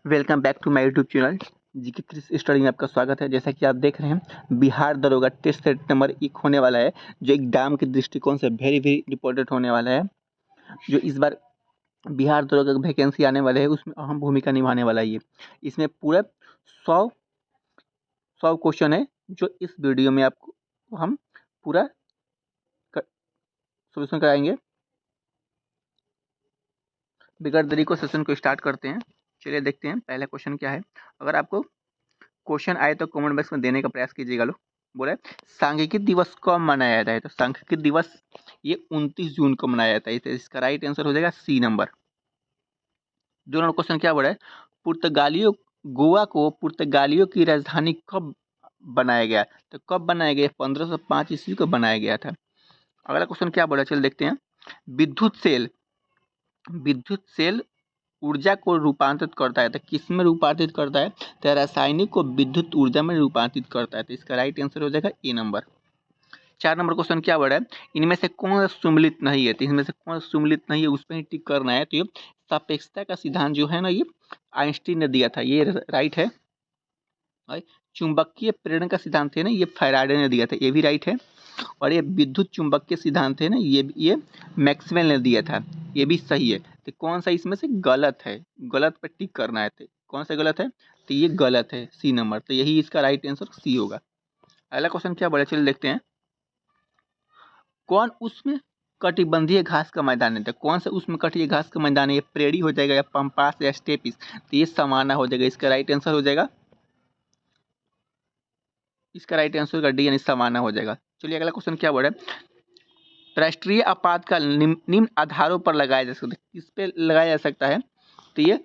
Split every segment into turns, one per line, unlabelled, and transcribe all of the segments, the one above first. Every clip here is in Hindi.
Welcome back to my YouTube channel GK Chris study में आपका स्वागत है। जैसा कि आप देख रहे हैं, बिहार दरोगा टेस्ट सेट नंबर 1 होने वाला है, जो एग्जाम के दृष्टिकोण से वेरी वेरी इंपॉर्टेंट होने वाला है। जो इस बार बिहार दरोगा की वैकेंसी आने वाले है, उसमें अहम भूमिका निभाने वाला है ये। इसमें पूरा 100 क्वेश्चन है, जो इस वीडियो में आपको हम पूरा सोल्यूशन कराएंगे। बिगड़ देरी को सेशन को स्टार्ट करते हैं। चलिए देखते हैं पहला क्वेश्चन क्या है। अगर आपको क्वेश्चन आए तो कमेंट बॉक्स में देने का प्रयास कीजिएगा। लो बोले सांख्यिकी दिवस कब मनाया जाता है, तो सांख्यिकी दिवस ये 29 जून को मनाया जाता है। तो इसका राइट आंसर हो जाएगा सी नंबर। दो नंबर क्वेश्चन क्या बोला है, पुर्तगालियों गोवा को पुर्तगालियों की राजधानी कब बनाया गया, तो कब बनाया गया, 1505 ईस्वी को बनाया गया था। अगला क्वेश्चन क्या बोला, चल देखते हैं। विद्युत सेल ऊर्जा को रूपांतरित करता है, तो किस में रूपांतरित करता है, तो रासायनिक को विद्युत ऊर्जा में रूपांतरित करता है। तो इसका राइट आंसर हो जाएगा ए नंबर। 4 नंबर क्वेश्चन क्या बोला है, इनमें से कौन सुमेलित नहीं है, तो इनमें से कौन सुमेलित नहीं है उस पर ही टिक करना है। तो ये सापेक्षता का सिद्धांत जो है ना, ये आइंस्टीन ने दिया था, ये राइट है। चुंबकीय प्रेरण का सिद्धांत है ना, ये फैराडे ने दिया था, ये भी राइट है। और ये विद्युत चुंबकीय सिद्धांत है ना, ये मैक्सवेल ने दिया था, ये भी सही है। तो कौन सा इसमें से गलत है, गलत पर टिक करना है। तो कौन सा गलत है, तो ये गलत है, सी नंबर। तो यही इसका राइट आंसर सी होगा। अगला क्वेश्चन क्या बोला, चलिए देखते हैं। कौन उसमें कटिबंधीय घास का मैदान है, तो कौन सा उसमें कटिबंधीय घास का मैदान है, ये प्रेरी हो जाएगा या पंपास या स्टेपिस, तो ये समाना हो जाएगा। इसका राइट आंसर हो जाएगा, इसका राइट आंसर का डी यानी समाना हो जाएगा। चलिए अगला क्वेश्चन क्या बोल रहा है, राष्ट्रीय आपातकाल निम्न आधारों पर लगाया जा सकता है, किस पे लगाया जा सकता है, तो ये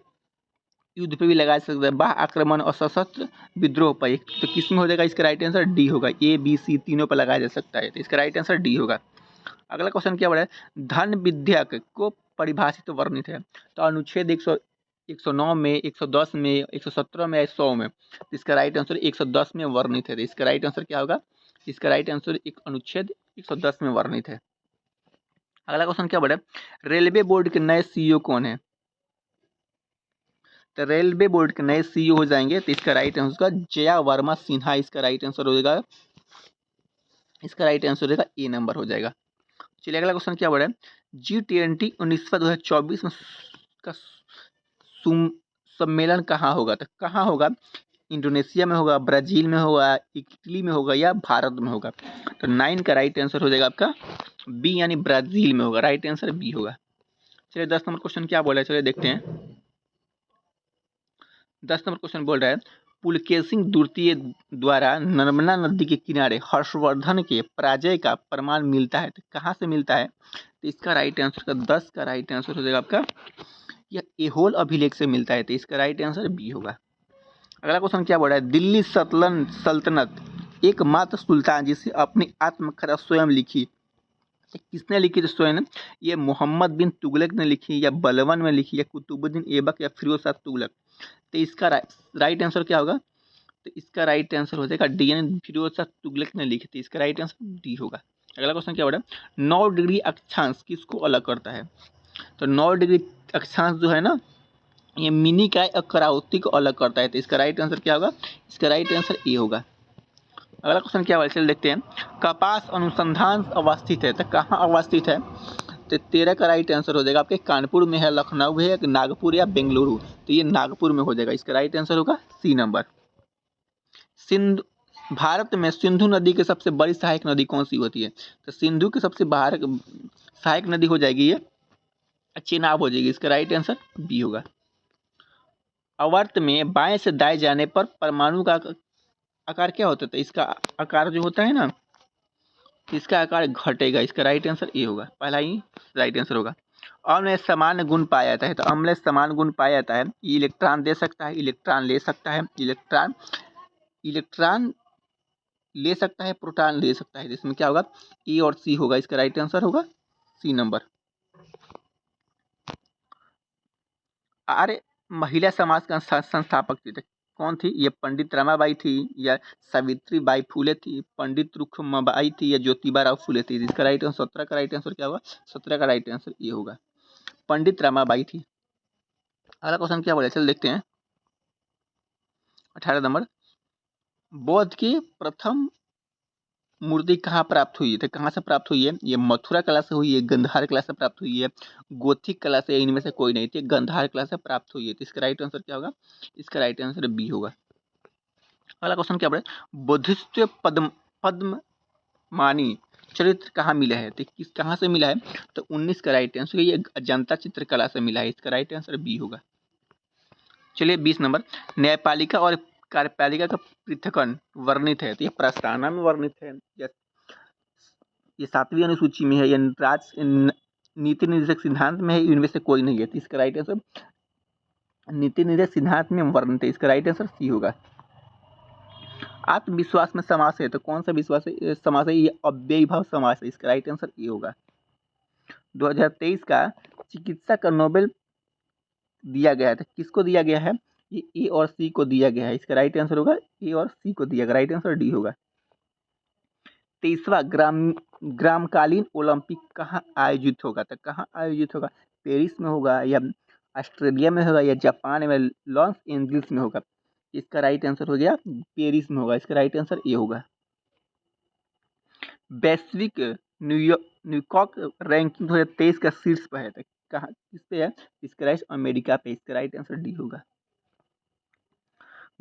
युद्ध पे भी लगाया जा सकता है, बाह्य आक्रमण और सशस्त्र विद्रोह पर। तो किस में हो जाएगा, इसका राइट आंसर डी होगा। ए बी सी तीनों पर लगाया जा सकता है, तो इसका राइट आंसर डी होगा। अगला क्वेश्चन क्या बोला है, धन विधेयक को परिभाषित वर्णित है, तो अनुच्छेद 109 में, 110 में, 117 में या 100 में, तो इसका राइट आंसर 110 में वर्णित है। तो इसका राइट आंसर क्या होगा, इसका राइट आंसर एक अनुच्छेद 110 में वर्णित है। अगला क्वेश्चन क्या बोला, रेलवे बोर्ड के नए सीईओ कौन है, तो रेलवे बोर्ड के नए सीईओ हो जाएंगे, तो इसका राइट आंसर जया वर्मा सिन्हा, इसका राइट आंसर हो जाएगा, इसका राइट आंसर हो जाएगा ए नंबर हो जाएगा। चलिए अगला क्वेश्चन क्या बोला है, G20 2024 में का सम्मेलन कहाँ होगा, तो कहाँ होगा, इंडोनेशिया में होगा, ब्राजील में होगा, इटली में होगा या भारत में होगा। तो 9 का राइट आंसर हो जाएगा आपका बी यानी ब्राजील में होगा, राइट आंसर बी होगा। चलिए 10 नंबर क्वेश्चन क्या बोला है, चलिए देखते हैं। 10 नंबर क्वेश्चन बोल रहा है, पुलकेशिन द्वितीय द्वारा नर्मदा नदी के किनारे हर्षवर्धन के पराजय का प्रमाण मिलता है, तो कहाँ से मिलता है, तो इसका राइट आंसर का 10 का राइट आंसर हो जाएगा आपका, यह एहोल अभिलेख से मिलता है, तो इसका राइट आंसर बी होगा। अगला क्वेश्चन क्या बोल रहा है, दिल्ली सल्तनत एकमात्र सुल्तान जिसे अपनी आत्मकथा स्वयं लिखी, किसने लिखी थी स्वयं, ये मोहम्मद बिन तुगलक ने लिखी, या बलवन में लिखी, या कुतुबुद्दीन ऐबक, या फिरोज शाह तुगलक। तो इसका राइट आंसर क्या होगा, तो इसका राइट आंसर हो जाएगा डी यानी फिरोज शाह तुगलक ने लिखी थी, इसका राइट आंसर डी होगा। अगला क्वेश्चन क्या बोला, 9 डिग्री अक्षांश किसको अलग करता है, तो 9 डिग्री अक्षांश जो है ना, ये मिनी काय और कराउती को अलग करता है, तो इसका राइट आंसर क्या होगा, इसका राइट आंसर ए होगा। अगला क्वेश्चन क्या है, चलिए देखते हैं। कपास अनुसंधान अवस्थित है, तो कहाँ अवस्थित है, तो 13 का राइट आंसर हो जाएगा आपके कानपुर में है, लखनऊ है, नागपुर या बेंगलुरु, तो ये नागपुर में हो जाएगा, इसका राइट आंसर होगा सी नंबर। सिंधु भारत में सिंधु नदी की सबसे बड़ी सहायक नदी कौन सी होती है, तो सिंधु की सबसे सहायक नदी हो जाएगी ये चेनाब हो जाएगी, इसका राइट आंसर बी होगा। आवर्त में बाएं से दाएं जाने पर परमाणु का आकार क्या होता है, तो इसका आकार जो होता है ना, इसका आकार घटेगा, इसका राइट आंसर ए होगा, पहला ही राइट आंसर होगा। अम्ल में समान गुण पाया जाता है, तो अम्ल में समान गुण पाया जाता है, इलेक्ट्रॉन दे सकता है, इलेक्ट्रॉन ले सकता है, इलेक्ट्रॉन ले सकता है, प्रोटॉन ले सकता है, इसमें क्या होगा, ए और सी होगा, इसका राइट आंसर होगा सी नंबर। अरे महिला समाज का संस्थापक थी, कौन थी, ये पंडित रमाबाई थी, या सावित्री बाई फूले थी, पंडित रुक्माबाई थी, या ज्योतिबा राव फूले थी, इसका राइट आंसर 17 का राइट आंसर क्या होगा, 17 का राइट आंसर ये होगा, पंडित रमाबाई थी। अगला क्वेश्चन क्या बोले, चल देखते हैं। 18 नंबर, बौद्ध की प्रथम मूर्ति कहाँ प्राप्त हुई है? तो कहाँ से प्राप्त हुई है? ये मथुरा कला से हुई है, गंधार कला से प्राप्त हुई है, गोथिक कला से, इनमें से कोई नहीं थी, गंधार कला से प्राप्त हुई है। तो इसका राइट आंसर क्या होगा? इसका राइट आंसर बी होगा। अगला क्वेश्चन क्या पढ़े? बुद्धिस्ट पद्ममानी चरित्र कहाँ मिला है? तो किस कहाँ से मिला है? तो 19 का राइट आंसर ये अजंता चित्रकला से मिला है। इसका राइट आंसर बी होगा। चलिए 20 नंबर, न्यायपालिका और कार्यपालिका का पृथक्करण वर्णित है। तो ये प्रस्तावना में वर्णित है, ये 7वीं अनुसूची में है, या नीति निर्देशक सिद्धांत में है, इनमें से कोई नहीं है। तो इसका राइट आंसर नीति निर्देशक सिद्धांत में वर्णित है। इसका राइट आंसर सी होगा। आत्मविश्वास में समास है, तो कौन सा विश्वास है समास है? ये अव्ययी भाव समास है। इसका राइट आंसर ए होगा। 2023 का चिकित्सा का नोबेल दिया गया है, तो किसको दिया गया है? ये ए और सी को दिया गया है। इसका राइट आंसर होगा ए और सी को दिया गया। राइट आंसर डी होगा। 23वां ग्रामकालीन ओलंपिक कहाँ आयोजित होगा? तो कहाँ आयोजित होगा? पेरिस में होगा, या ऑस्ट्रेलिया में होगा, या जापान में, लॉस एंजलिस में होगा? इसका राइट आंसर हो गया पेरिस में होगा। इसका राइट आंसर ए होगा। वैश्विक न्यूयॉर्क रैंकिंग 2023 का शीर्ष पर है, तो कहाँ किस पे है? इसका राइट अमेरिका पे। इसका राइट आंसर डी होगा।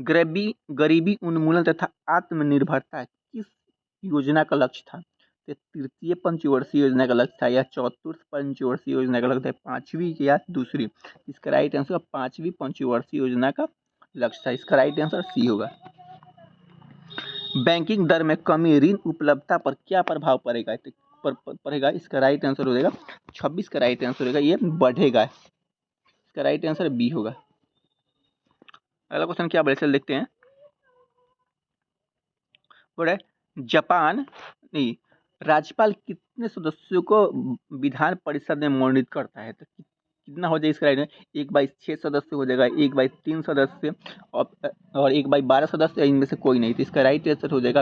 गरीबी उन्मूलन तथा आत्मनिर्भरता किस योजना का लक्ष्य था? तो तृतीय पंचवर्षीय योजना का लक्ष्य था, या चतुर्थ पंचवर्षीय योजना का लक्ष्य था, 5वीं या दूसरी? इसका राइट आंसर 5वीं पंचवर्षीय योजना का लक्ष्य था। इसका राइट आंसर सी होगा। बैंकिंग दर में कमी ऋण उपलब्धता पर क्या प्रभाव पड़ेगा? पड़ेगा। इसका राइट आंसर हो जाएगा 26 का राइट आंसर होगा ये बढ़ेगा। इसका राइट आंसर बी होगा। अगला क्वेश्चन क्या बोले, चल देखते हैं। बोले जापान नहीं, राज्यपाल कितने सदस्यों को विधान परिषद में मनोनीत करता है? तो कितना हो जाएगा? इसका राइट 1/6 सदस्य हो जाएगा, 1/3 सदस्य, और 1/12 सदस्य, इनमें से कोई नहीं। तो इसका राइट आंसर हो जाएगा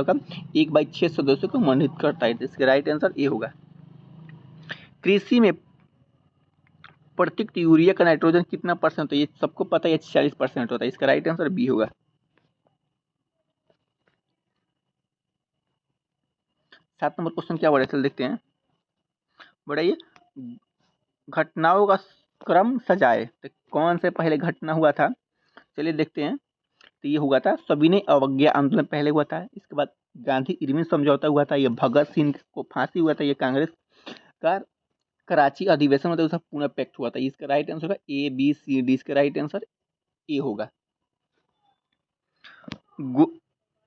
1/6 सदस्यों को मनोनीत करता है। तो इसका राइट आंसर ए होगा। कृषि में प्रत्येक यूरिया का नाइट्रोजन कितना परसेंट होता है? ये सबको पता है, 40% होता है। इसका राइट आंसर बी होगा। 7 नंबर क्वेश्चन क्या बोला, चल देखते हैं। बढ़ाइए, घटनाओं का क्रम सजाए, तो कौन से पहले घटना हुआ था? चलिए देखते हैं। तो ये हुआ था सविनय अवज्ञा आंदोलन पहले हुआ था। इसके बाद गांधी इरविन समझौता हुआ था, ये भगत सिंह को फांसी हुआ था, ये कांग्रेस का कराची अधिवेशन होता है, उसका पुनः पैक्ट हुआ था। इसका राइट आंसर होगा ए बी सी डी। इसका राइट आंसर ए होगा।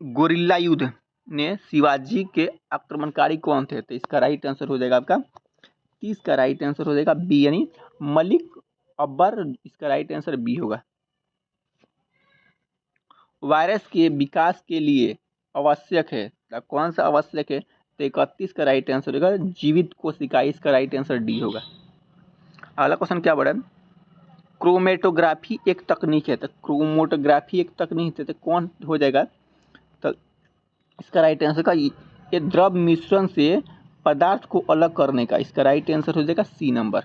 गोरिल्ला युद्ध ने शिवाजी के आक्रमणकारी कौन थे? तो इसका राइट आंसर हो जाएगा आपका 30 का राइट आंसर हो जाएगा बी, यानी मलिक अकबर। इसका राइट आंसर बी होगा। वायरस के विकास के लिए आवश्यक है, तो कौन सा आवश्यक है? तो 31 का राइट आंसर होगा जीवित कोशिका। इसका राइट आंसर डी होगा। अगला क्वेश्चन क्या बढ़ा? क्रोमेटोग्राफी एक तकनीक है, तो क्रोमेटोग्राफी एक तकनीक है, तो कौन हो जाएगा? तो इसका राइट आंसर का ये द्रव मिश्रण से पदार्थ को अलग करने का। इसका राइट आंसर हो जाएगा सी नंबर।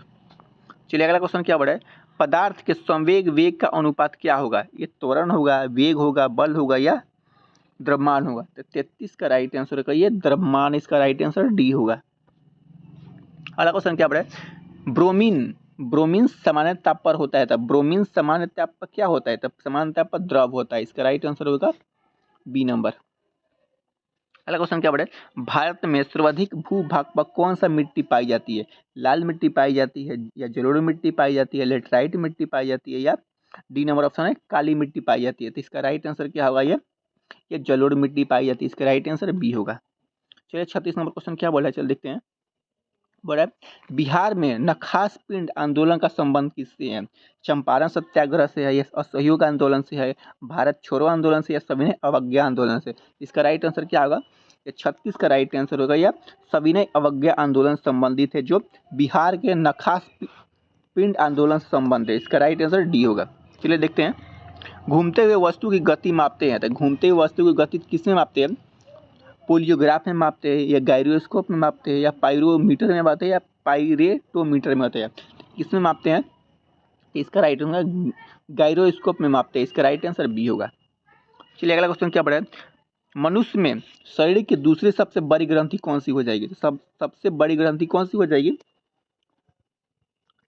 चलिए अगला क्वेश्चन क्या बढ़ा है? पदार्थ के संवेग वेग का अनुपात क्या होगा? ये त्वरण होगा, वेग होगा, बल होगा, या द्रव्यमान होगा? तो 33 का राइट आंसर होगा ये द्रव्यमान। इसका राइट आंसर डी होगा। अगला क्वेश्चन क्या बढ़ा है? ब्रोमीन सामान्य ताप पर होता है, तब ब्रोमीन सामान्य ताप पर क्या होता है? तब सामान्य ताप पर द्रव होता है। इसका राइट आंसर होगा बी नंबर। अगला क्वेश्चन क्या बढ़े? भारत में सर्वाधिक भूभाग पर कौन सा मिट्टी पाई जाती है? लाल मिट्टी पाई जाती है, या जलोढ़ मिट्टी पाई जाती है, लेटराइट मिट्टी पाई जाती है, या डी नंबर ऑप्शन है काली मिट्टी पाई जाती है? तो इसका राइट आंसर क्या होगा? ये जलोढ़ मिट्टी पाई जाती है। इसका राइट आंसर बी होगा। चलिए 36 नंबर क्वेश्चन क्या बोला है, चल देखते हैं। बोला बिहार में नखास पिंड आंदोलन का संबंध किससे है? चंपारण सत्याग्रह से है, या असहयोग आंदोलन से है, भारत छोड़ो आंदोलन से, या सविनय अवज्ञा आंदोलन से? इसका राइट आंसर क्या होगा? ये 36 का राइट आंसर होगा या सविनय अवज्ञा आंदोलन संबंधित है, जो बिहार के नखास पिंड आंदोलन से संबंध है। इसका राइट आंसर डी होगा। चलिए देखते हैं। घूमते हुए वस्तु की गति मापते हैं, तो घूमते हुए वस्तु की गति किसमें मापते हैं? पोलियोग्राफ में मापते हैं, या गायरोस्कोप में मापते हैं, या पायरोमीटर में मापते हैं, या पायरेटोमीटर में होते हैं? किसमें मापते हैं? इसका राइट होगा गायरोस्कोप में मापते हैं। इसका राइट आंसर बी होगा। चलिए अगला क्वेश्चन क्या पढ़ा है, मनुष्य में शरीर की दूसरी सबसे बड़ी ग्रंथि कौन सी हो जाएगी? तो सबसे बड़ी ग्रंथि कौन सी हो जाएगी?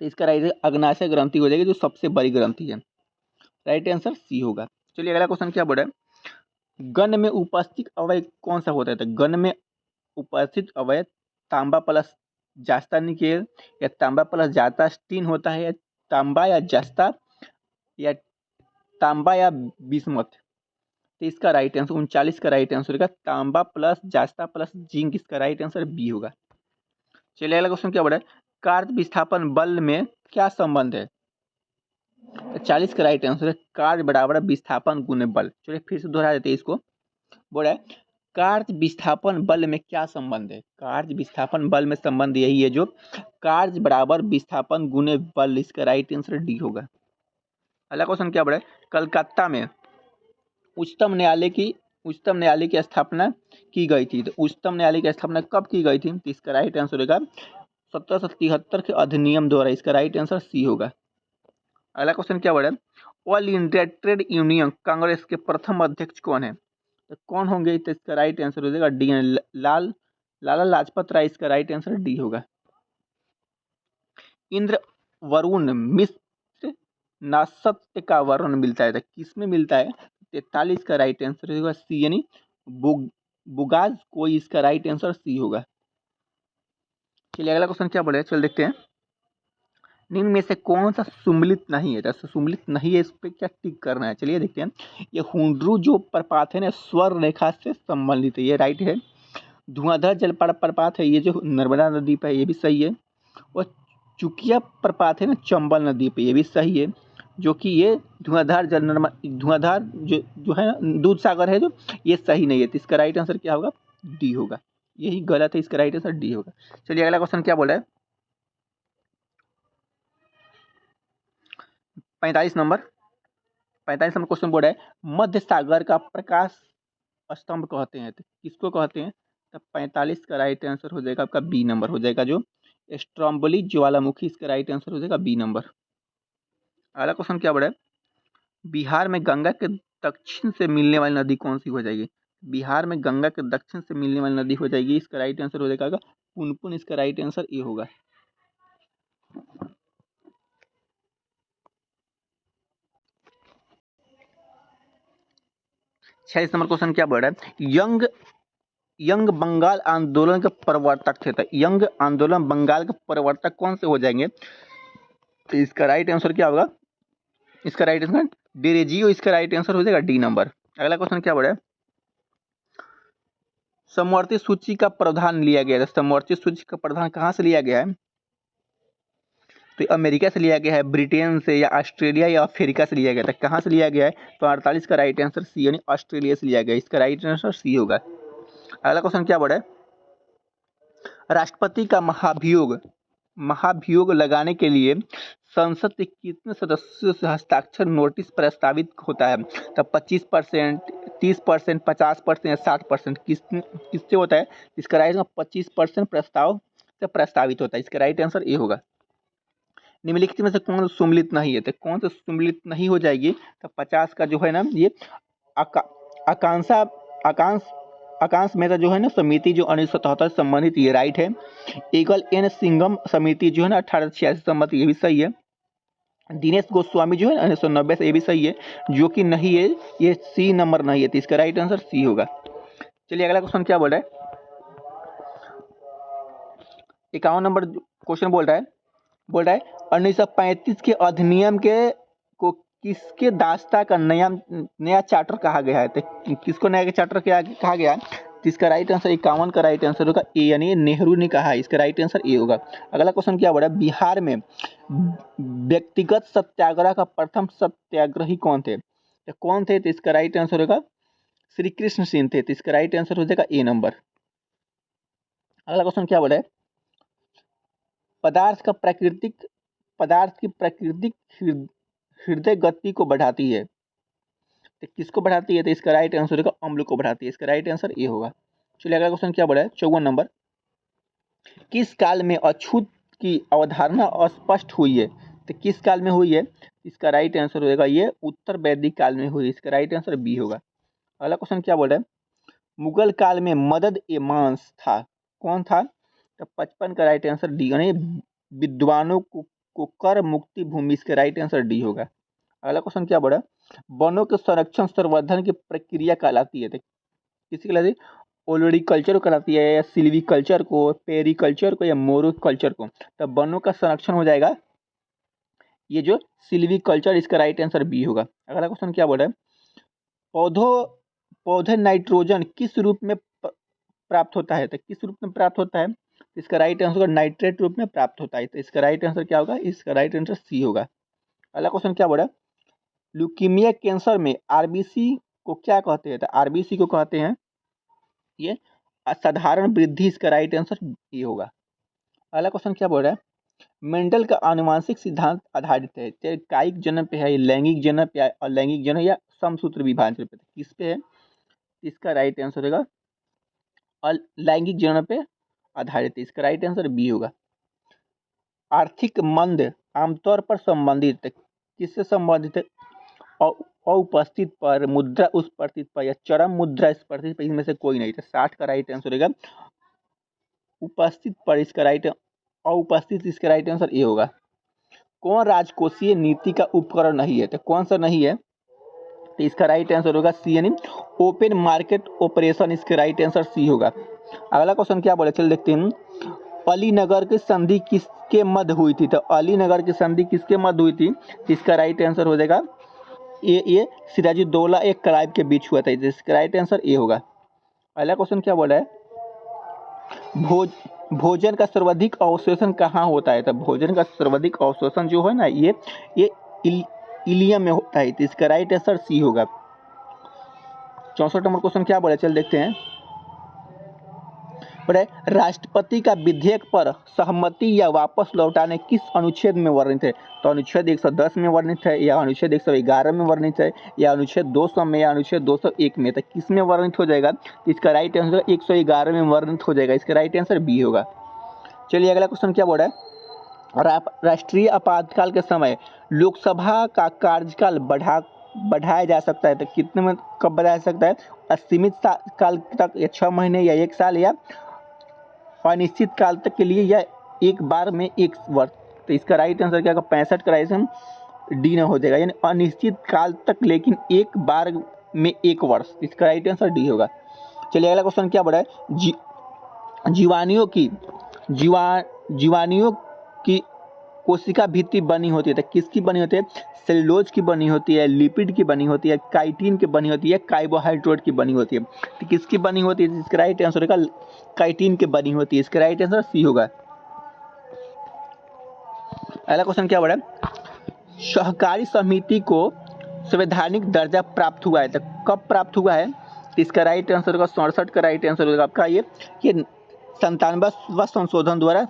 तो इसका राइट अग्नाशय ग्रंथि हो जाएगी, जो सबसे बड़ी ग्रंथि है। राइट आंसर सी होगा। चलिए अगला क्वेश्चन क्या बोला है, गण में उपस्थित अवयव कौन सा होता है? तो गण में उपस्थित अवयव तांबा प्लस जास्ता निकेल, या तांबा प्लस जास्ता स्टीन होता है, या तांबा या जस्ता, या तांबा या बिस्मथ। तो इसका राइट आंसर 39 का राइट आंसर होगा तांबा प्लस जास्ता प्लस जिंक। इसका राइट आंसर बी होगा। चलिए अगला क्वेश्चन क्या बोला है, कार्य विस्थापन बल में क्या संबंध है? 40 का राइट आंसर है कार्य बराबर विस्थापन गुने बल। चलिए फिर से दोहरा देते हैं इसको। बोला है कार्य विस्थापन बल में क्या संबंध है? कार्य विस्थापन बल में संबंध यही है जो कार्य बराबर विस्थापन गुने बल। इसका राइट आंसर डी होगा। अगला क्वेश्चन क्या बोला है, कलकत्ता में उच्चतम न्यायालय की स्थापना की गई थी। तो उच्चतम न्यायालय की स्थापना कब की गई थी? तो इसका राइट आंसर होगा 1773 के अधिनियम द्वारा। इसका राइट आंसर सी होगा। अगला क्वेश्चन क्या बोला है, all India trade union Congress के प्रथम अध्यक्ष कौन है? तो कौन होंगे? तो इसका राइट आंसर हो जाएगा डी, लाला लाजपत राय। इसका राइट आंसर डी होगा। इंद्र वरुण मिश्र नासत्य का वर्ण मिलता है, तो किस में मिलता है? 43 का राइट आंसर होगा सी, यानी बुगाज कोई। इसका राइट आंसर सी होगा। चलिए अगला क्वेश्चन क्या बोले, चल देखते हैं। निम्न में से कौन सा सुम्मिलित नहीं है? तो सुम्मिलित नहीं है, इस पे क्या टिक करना है? चलिए देखते हैं। ये हुंड्रू जो प्रपात है ना, स्वर रेखा से संबंधित है, ये राइट है। धुआंधार जल प्रपात है, ये जो नर्मदा नदी पे है, ये भी सही है। और चुकिया प्रपात है ना, चंबल नदी पे, ये भी सही है। जो कि ये धुआंधार जो है ना, दूध सागर है जो, ये सही नहीं है। तो इसका राइट आंसर क्या होगा? डी होगा। यही गलत है, इसका राइट आंसर डी होगा। चलिए अगला क्वेश्चन क्या बोला है, 45 नंबर क्वेश्चन बोला है, मध्य सागर का प्रकाश स्तंभ कहते हैं, तो किसको कहते हैं? तो 45 का राइट आंसर हो जाएगा आपका बी नंबर हो जाएगा, जो स्ट्रोम्बोली ज्वालामुखी। इसका राइट आंसर हो जाएगा बी नंबर। अगला क्वेश्चन क्या बोला है, बिहार में गंगा के दक्षिण से मिलने वाली नदी कौन सी हो जाएगी? बिहार में गंगा के दक्षिण से मिलने वाली नदी हो जाएगी, इसका राइट आंसर हो जाएगा पुनपुन। इसका राइट आंसर ए होगा। 46 नंबर क्वेश्चन क्या बोल रहा है, यंग बंगाल आंदोलन के प्रवर्तक थे। तो यंग आंदोलन बंगाल के प्रवर्तक कौन से हो जाएंगे? तो इसका राइट आंसर क्या होगा? इसका राइट आंसर डेरेजियो। इसका राइट आंसर हो जाएगा डी नंबर। अगला क्वेश्चन क्या बोल रहा है, समवर्ती सूची का प्रावधान लिया गया है। समवर्ती सूची का प्रावधान कहाँ से लिया गया है? तो अमेरिका से लिया गया है, ब्रिटेन से, या ऑस्ट्रेलिया या अफ्रीका से लिया गया था। कहाँ से लिया गया है? तो 48 का राइट आंसर सी, यानी ऑस्ट्रेलिया से लिया गया। इसका राइट आंसर सी होगा। अगला क्वेश्चन क्या बोला है, राष्ट्रपति का महाभियोग लगाने के लिए संसद के कितने सदस्यों से हस्ताक्षर नोटिस प्रस्तावित होता है? तब 25%, 30%, 50% या 60% किससे होता है? इसका राइट आंसर 25% प्रस्ताव से प्रस्तावित होता है। इसका राइट आंसर ए होगा। निम्नलिखित में से कौन सुम्मिलित नहीं है? तो कौन से सुम्मिलित नहीं हो जाएगी? तो 50 का जो है ना, ये आकांक्ष मेहता जो है ना समिति, जो 1977 से संबंधित, ये राइट है। एकल एन सिंघम समिति जो है ना 1886 संबंधित, ये भी सही है। दिनेश गोस्वामी जो है 1990 से, ये भी सही है। जो कि नहीं है, ये सी नंबर नहीं है। तो इसका राइट आंसर सी होगा। चलिए अगला क्वेश्चन क्या बोल रहा है, 51 नंबर क्वेश्चन बोल रहा है 1935 के अधिनियम को किसके दास्ता का नया चार्टर कहा गया है? तो किसको नया चार्टर कहा गया है? तो इसका राइट आंसर 51 का राइट आंसर होगा ए, यानी नेहरू ने कहा है। इसका राइट आंसर ए होगा। अगला क्वेश्चन क्या बोला, बिहार में व्यक्तिगत सत्याग्रह का प्रथम सत्याग्रही कौन थे? तो कौन थे? तो इसका राइट आंसर होगा श्री कृष्ण सिंह थे। तो इसका राइट आंसर हो जाएगा ए नंबर। अगला क्वेश्चन क्या बोला है, पदार्थ की प्राकृतिक हृदय गति को बढ़ाती है, तो किसको बढ़ाती है? तो इसका राइट आंसर होगा अम्ल को बढ़ाती है। इसका राइट आंसर ए होगा। चलिए अगला क्वेश्चन क्या बोला है, 54 नंबर, किस काल में अछूत की अवधारणा अस्पष्ट हुई है? तो किस काल में हुई है? इसका राइट आंसर होगा ये उत्तर वैदिक काल में हुई। इसका राइट आंसर बी होगा। अगला क्वेश्चन क्या बोल रहा है, मुगल काल में मदद ए मांस था, कौन था? तो 55 का राइट आंसर डी, यानी विद्वानों को कर मुक्ति भूमि, इसका राइट आंसर डी होगा। अगला क्वेश्चन क्या बोल रहा है, वनों के संरक्षण संवर्धन की प्रक्रिया कहलाती है, तो किसी कहलाती है? ओलोरिकल्चर को कहलाती है, या सिल्वीकल्चर को, पेरिकल्चर को, या मोरोकल्चर को? तो वनों का संरक्षण हो जाएगा ये जो सिल्वीकल्चर, इसका राइट आंसर बी होगा। अगला क्वेश्चन क्या बोल रहा है, पौधे नाइट्रोजन किस रूप में प्राप्त होता है, तो किस रूप में प्राप्त होता है? इसका राइट आंसर नाइट्रेट रूप में प्राप्त होता है, तो इसका राइट आंसर क्या होगा? इसका राइट आंसर सी होगा। अगला क्वेश्चन क्या बोल रहा है, ल्यूकीमिया कैंसर में आरबीसी को क्या कहते हैं? तो आरबीसी को कहते हैं ये असाधारण वृद्धि, इसका राइट आंसर ये होगा। अगला क्वेश्चन क्या बोल रहा है, मेंडल का आनुवांशिक सिद्धांत आधारित है, चाहे कायिक जन्म पे है, लैंगिक जन्म पे, अलैंगिक जन्म या समसूत्र विभाजन पे, किस पे है? इसका राइट आंसर होगा लैंगिक जन्म पे आधारित है, इसका राइट आंसर बी होगा। आर्थिक मंद आमतौर पर संबंधित किससे संबंधित है? अनुपस्थित पर, मुद्रा उपस्थित पर, या चरम मुद्रा स्फीति पर, इनमें से कोई नहीं, तो 60 का राइट आंसर होगा उपस्थित पर, इसका राइट अनुपस्थित, इसका राइट आंसर ए होगा। कौन राजकोषीय नीति का उपकरण नहीं है, तो कौन सा नहीं है? तो इसका राइट आंसर होगा सी, यानी ओपन मार्केट ऑपरेशन, इसका राइट आंसर सी होगा। अगला क्वेश्चन क्या बोले, चल देखते हैं, अलीनगर की संधि किसके मध्य हुई थी? तो अलीनगर की संधि किसके मध्य हुई थी? इसका राइट आंसर हो जाएगा ये सिराजुद्दौला एक क्लाइव के बीच हुआ था, इसका राइट आंसर ए होगा। अगला क्वेश्चन क्या बोला है, भोजन का सर्वाधिक अवशोषण कहाँ होता है? तो भोजन का सर्वाधिक अवशोषण जो है ना, ये इलियम में होता है, तो इसका राइट आंसर सी होगा। 64 नंबर क्वेश्चन क्या बोले, चल देखते हैं, बोले राष्ट्रपति का विधेयक पर सहमति या वापस लौटाने किस अनुच्छेद में वर्णित है? तो अनुच्छेद 110 में वर्णित है, या अनुच्छेद 111 में वर्णित है, या अनुच्छेद 200 में, या अनुच्छेद 201 में? तो किस में वर्णित हो जाएगा? इसका राइट आंसर 111 में वर्णित हो जाएगा, इसका राइट आंसर बी होगा। चलिए अगला क्वेश्चन क्या बोल रहा है, राष्ट्रीय आपातकाल के समय लोकसभा का कार्यकाल बढ़ाया जा सकता है, तो कितने में कब बढ़ाया जा सकता है? असीमित काल तक, या 6 महीने, या 1 साल, या अनिश्चित काल तक के लिए, या एक बार में 1 वर्ष? तो इसका राइट आंसर क्या होगा? 65 का राइट आंसर डी ना हो जाएगा, यानी अनिश्चित काल तक लेकिन एक बार में 1 वर्ष, इसका राइट आंसर डी होगा। चलिए अगला क्वेश्चन क्या बोला है, जीवाणुओं की कोशिका भित्ति बनी होती है, तो किसकी बनी होती है? सेलुलोज की बनी होती है, लिपिड की बनी होती है, काइटिन की बनी होती है, कार्बोहाइड्रेट की बनी होती है? तो किसकी बनी होती है? इसका राइट आंसर होगा काइटिन की बनी होती है, इसका राइट आंसर सी होगा। अगला क्वेश्चन क्या बोला, सहकारी समिति को संवैधानिक दर्जा प्राप्त हुआ है, तो कब प्राप्त हुआ है? तो इसका राइट आंसर होगा 67 का राइट आंसर होगा आपका ये 97वां संशोधन द्वारा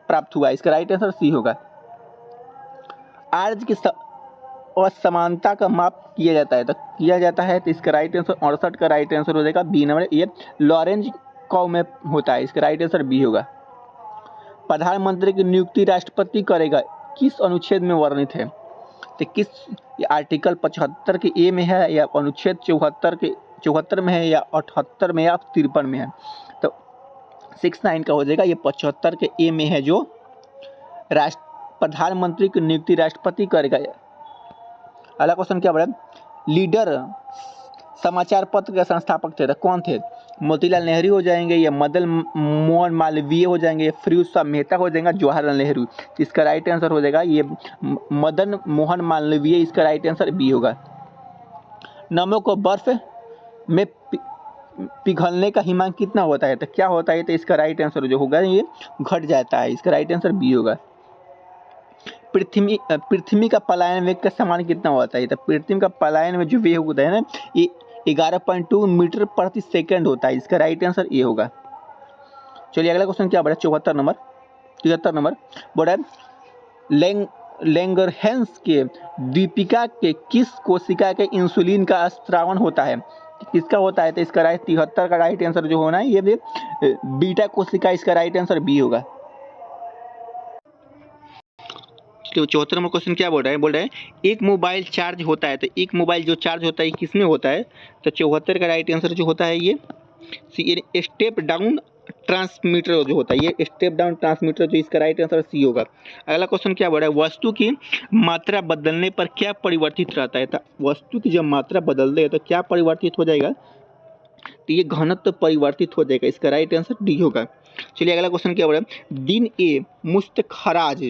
प्राप्त हुआ है, इसका राइट आंसर सी होगा। आर्ज की असमानता का माप किया जाता है, तो किया जाता है, तो इसका राइट आंसर 68 का राइट आंसर हो जाएगा बी नंबर, ये लॉरेंज कर्व में होता है, इसका राइट आंसर बी होगा। प्रधानमंत्री की नियुक्ति राष्ट्रपति करेगा, किस अनुच्छेद में वर्णित है? तो किस आर्टिकल 75 के ए में है, या अनुच्छेद 74 में है, या 78 में, या 53 में है? तो 69 का हो जाएगा, ये 75 के ए में है, जो प्रधानमंत्री की नियुक्ति राष्ट्रपति करेगा। अगला क्वेश्चन क्या बोला, लीडर समाचार पत्र के संस्थापक थे, तो कौन थे? मोतीलाल नेहरू हो जाएंगे, या मदन मोहन मालवीय हो जाएंगे, फिरोज शाह मेहता हो जाएगा, जवाहरलाल नेहरू? इसका राइट आंसर हो जाएगा ये मदन मोहन मालवीय, इसका राइट आंसर बी होगा। नमक को बर्फ में पिघलने का हिमांक कितना होता है, तो क्या होता है? तो इसका राइट आंसर जो होगा ये घट जाता है, इसका राइट आंसर बी होगा। पृथ्वी का पलायन वेग का समान कितना होता है? तो पृथ्वी का पलायन में जो वेग होता है ना, ये 11.2 मीटर प्रति सेकंड होता है, इसका राइट आंसर ये होगा। चलिए अगला क्वेश्चन क्या बोला, 73 नंबर बोला, लैंगरहैंस के दीपिका के किस कोशिका के इंसुलिन का स्त्रावन होता है? किसका होता है? तो इसका राइट 73 का राइट आंसर जो होना है ये बीटा कोशिका, इसका राइट आंसर बी होगा। चलिए 74 नंबर क्वेश्चन क्या बोल रहा है एक मोबाइल चार्ज होता है, तो एक मोबाइल जो चार्ज होता है किसमें होता है, तो 74 का राइट आंसर जो होता है ये स्टेप डाउन ट्रांसमीटर जो होता है, ये स्टेप डाउन ट्रांसमीटर, जो इसका राइट आंसर सी होगा। अगला क्वेश्चन क्या बोल रहा है वस्तु की मात्रा बदलने पर क्या परिवर्तित रहता है, तो वस्तु की जब मात्रा बदलते हैं तो क्या परिवर्तित हो जाएगा, तो ये घनत्व परिवर्तित हो जाएगा, इसका राइट आंसर डी होगा। चलिए अगला क्वेश्चन क्या बोल रहा है दिन ए मुस्तखराज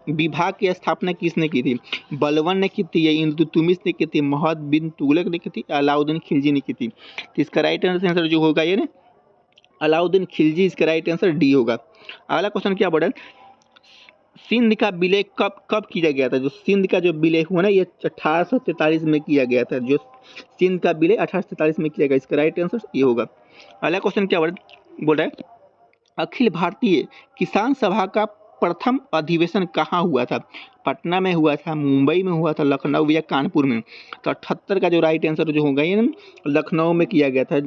विभाग की स्थापना किसने की थी, बलवन ने की थी या इल्तुतमिश ने की थी, मोहम्मद बिन तुगलक ने की थी, अलाउद्दीन खिलजी ने की थी, तो इसका राइट आंसर जो होगा ये ना अलाउद्दीन खिलजी, इसका राइट आंसर डी होगा। अगला क्वेश्चन क्या बोल रहा है सिंध का विलय कब कब किया गया था, जो सिंध का जो विलय हुआ ना ये 1843 में किया गया था, जो सिंध का विलय 1843 में किया गया, इसका राइट आंसर ये होगा। अगला क्वेश्चन क्या बोल रहा है अखिल भारतीय किसान सभा का प्रथम अधिवेशन कहाँ हुआ था, पटना में हुआ था, मुंबई में हुआ था, लखनऊ या कानपुर में, तो 78 का जो राइट आंसर जो होगा ये लखनऊ में किया गया था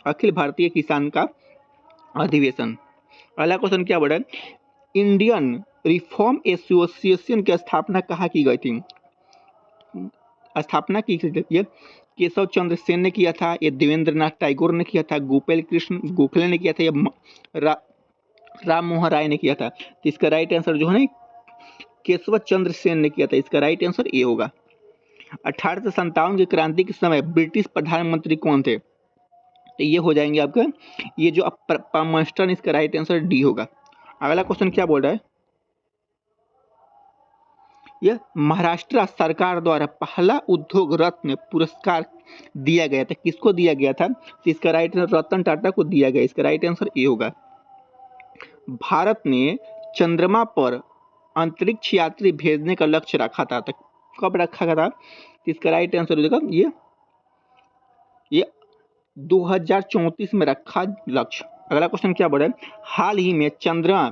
अखिल भारतीय किसान का अधिवेशन। अगला क्वेश्चन क्या बोल रहा है इंडियन रिफॉर्म एसोसिएशन की स्थापना कहाँ की गई थी, स्थापना की ये केशव चंद्र सेन ने किया था, ये देवेंद्र नाथ टैगोर ने किया था, गोपाल कृष्ण गोखले ने किया था, या राम मोहन राय ने किया था, तो इसका राइट आंसर जो है ना केशव चंद्र सेन ने किया था, इसका राइट आंसर ए होगा। 1857 की क्रांति के समय ब्रिटिश प्रधानमंत्री कौन थे, तो ये हो जाएंगे आपका ये जो पामस्टन, इसका राइट आंसर डी होगा। अगला क्वेश्चन क्या बोल रहा है यह महाराष्ट्र सरकार द्वारा पहला उद्योग रत्न पुरस्कार दिया गया था, किसको दिया गया था, तो इसका राइट आंसर रतन टाटा को दिया गया, इसका राइट आंसर ए होगा। भारत ने चंद्रमा पर अंतरिक्ष यात्री भेजने का लक्ष्य रखा था, तो कब रखा था, तो इसका राइट आंसर हो जाएगा ये 2034 में रखा लक्ष्य। अगला क्वेश्चन क्या बोल रहा है हाल ही में चंद्रमा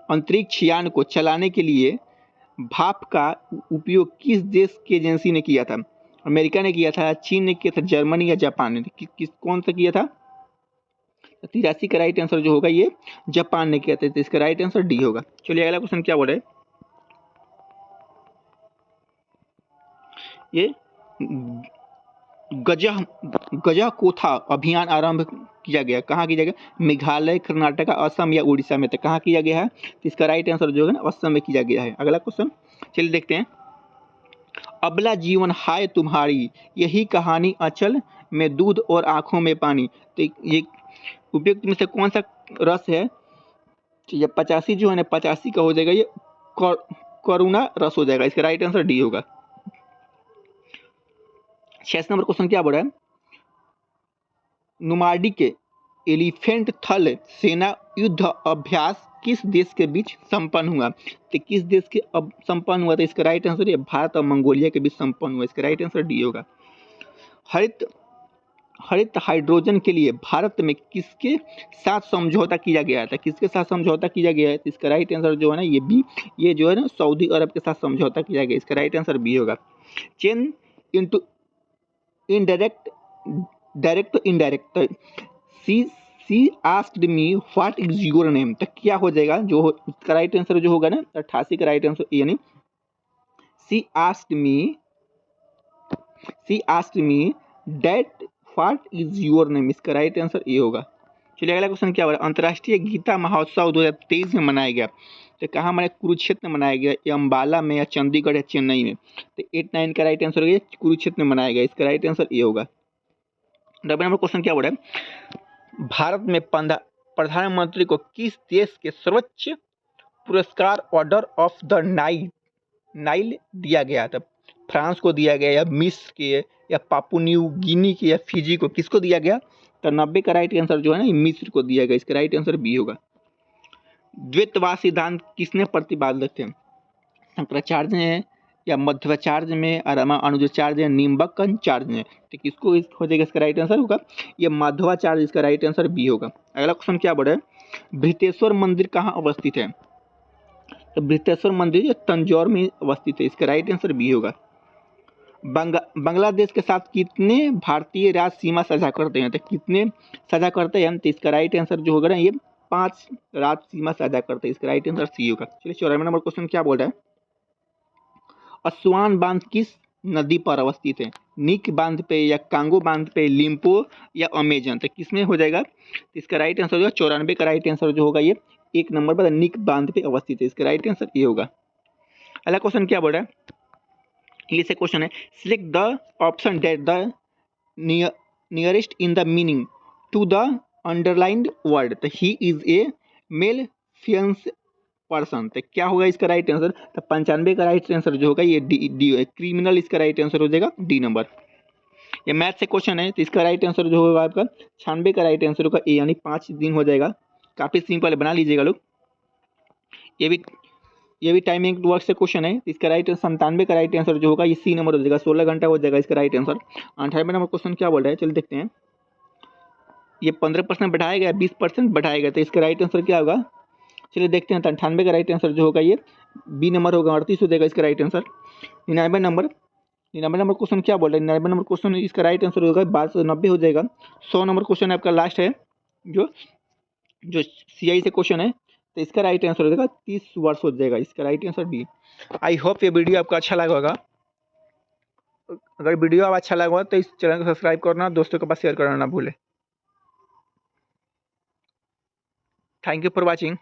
अंतरिक्ष यान को चलाने के लिए भाप का उपयोग किस देश की एजेंसी ने किया था, अमेरिका ने किया था, चीन ने किया था, जर्मनी या जापान ने, किस कौन सा किया था, 83 का राइट आंसर जो होगा ये जापान ने किया था, तो इसका राइट आंसर डी होगा। चलिए अगला क्वेश्चन क्या बोल रहे ये गजा कोथा अभियान आरंभ किया गया, कहाँ किया गया, मेघालय, कर्नाटक, असम या उड़ीसा में, तो कहाँ किया गया है, तो इसका राइट आंसर जो है ना असम में किया गया है। अगला क्वेश्चन चलिए देखते हैं अबला जीवन हाय तुम्हारी यही कहानी अचल में दूध और आंखों में पानी, तो ये उपयुक्त में से कौन सा रस है, तो ये 85 जो है ना 85 का हो जाएगा ये करुणा रस हो जाएगा, इसका राइट आंसर डी होगा। 6 नंबर क्वेश्चन क्या बोल रहा है नुमाडी के एलिफेंट थल सेना युद्ध अभ्यास किस देश के बीच संपन्न हुआ, तो किस देश के अब संपन्न हुआ, तो इसका राइट आंसर है भारत और मंगोलिया के बीच संपन्न हुआ, इसका राइट आंसर डी होगा। हरित हाइड्रोजन के लिए भारत में किसके साथ समझौता किया गया था, किसके साथ समझौता किया गया है, तो इसका राइट आंसर जो है ना ये बी, ये जो है ना सऊदी अरब के साथ समझौता किया गया, इसका राइट आंसर बी होगा। Change into indirect direct indirect, she asked me what is your name, तो क्या हो जाएगा जो इसका राइट आंसर जो होगा ना 88 का राइट आंसर यानी she asked me that what is your name, इसका राइट आंसर ये होगा। चलिए अगला क्वेश्चन क्या हो रहा है अंतर्राष्ट्रीय गीता महोत्सव 2023 में मनाया गया, तो कहाँ मनाया, कुरुक्षेत्र में मनाया गया, या अम्बाला में, या चंडीगढ़, या चेन्नई में, तो 8-9 का राइट आंसर हो गया कुरुक्षेत्र में मनाया गया, इसका राइट आंसर ये होगा। 9 नंबर क्वेश्चन क्या हो रहा है भारत में प्रधानमंत्री को किस देश के सर्वोच्च पुरस्कार ऑर्डर ऑफ द नाइल दिया गया था, फ्रांस को दिया गया, या मिस्र के, या पापू न्यू गिनी के, या फिजी को, किसको दिया गया, तो 90 का राइट आंसर जो है ना मिस्र को दिया गया, इसका राइट आंसर बी होगा। द्वैतवाद सिद्धांत किसने प्रतिपादित थे, शंकराचार्य ने, या मध्वाचार्य में, और अनुजाचार्य, निम्बकाचार्य ने, तो किसको हो जाएगा, इसका राइट आंसर होगा ये माधवाचार्य, इसका राइट आंसर बी होगा। अगला क्वेश्चन क्या बोल रहा है बृहतेश्वर मंदिर कहाँ अवस्थित है, तो बृहतेश्वर मंदिर तंजौर में अवस्थित है, इसका राइट आंसर बी होगा। बांग्लादेश के साथ कितने भारतीय राज्य सीमा साझा करते हैं, तो कितने साझा करते हैं, तो इसका राइट आंसर जो होगा ना ये 5 राज्य सीमा साझा करते हैं, इसका राइट आंसर सी होगा। चलिए 94 नंबर क्वेश्चन क्या बोल रहा है अस्वान बांध किस नदी पर अवस्थित है? निक बांध पे या कांगो बांध पे, लिम्पो या अमेजन? तो किसमें हो जाएगा? तो इसका राइट आंसर जो है 94 का राइट आंसर जो होगा ये 1 नंबर पर निक बांध पे अवस्थित है। इसका राइट आंसर ये होगा। अगला क्वेश्चन क्या बोल रहा है? इंग्लिश से क्वेश्चन है, select the option that the nearest in the meaning to the underlined word. तो he is a male fiance person. तो क्या होगा इसका राइट आंसर? तो 95 का राइट आंसर जो होगा ये डी है, क्रिमिनल। इसका राइट आंसर हो जाएगा डी नंबर। ये मैथ से क्वेश्चन है, तो इसका राइट आंसर जो होगा आपका 96 का राइट आंसर होगा ए, यानी 5 दिन हो जाएगा। काफी सिंपल बना लीजिएगा लोग। ये भी टाइमिंग वर्क से क्वेश्चन है, तो इसका राइट 97 का राइट आंसर जो होगा ये सी नंबर हो जाएगा, 16 घंटा हो जाएगा इसका राइट आंसर। 98 नंबर क्वेश्चन क्या बोल रहा है, चलिए देखते हैं। ये 15% बढ़ाया गया, 20% बढ़ाया गया, तो इसका राइट आंसर क्या होगा? चलिए देखते हैं। 98 का राइट आंसर जो होगा ये बी नंबर होगा, 38 हो जाएगा इसका राइट आंसर। 99 नंबर क्वेश्चन क्या बोल रहा है? 99 नंबर क्वेश्चन इसका राइट आंसर होगा 92 हो जाएगा। 100 नंबर क्वेश्चन आपका लास्ट है जो जो सीआई से क्वेश्चन है, तो इसका राइट आंसर हो जाएगा 30 वर्ष हो जाएगा। इसका right answer B. I hope ये वीडियो आपको अच्छा लगा होगा। अगर वीडियो आप अच्छा लगा हो तो इस चैनल को सब्सक्राइब करना, दोस्तों के पास शेयर करना ना भूले। Thank you for watching.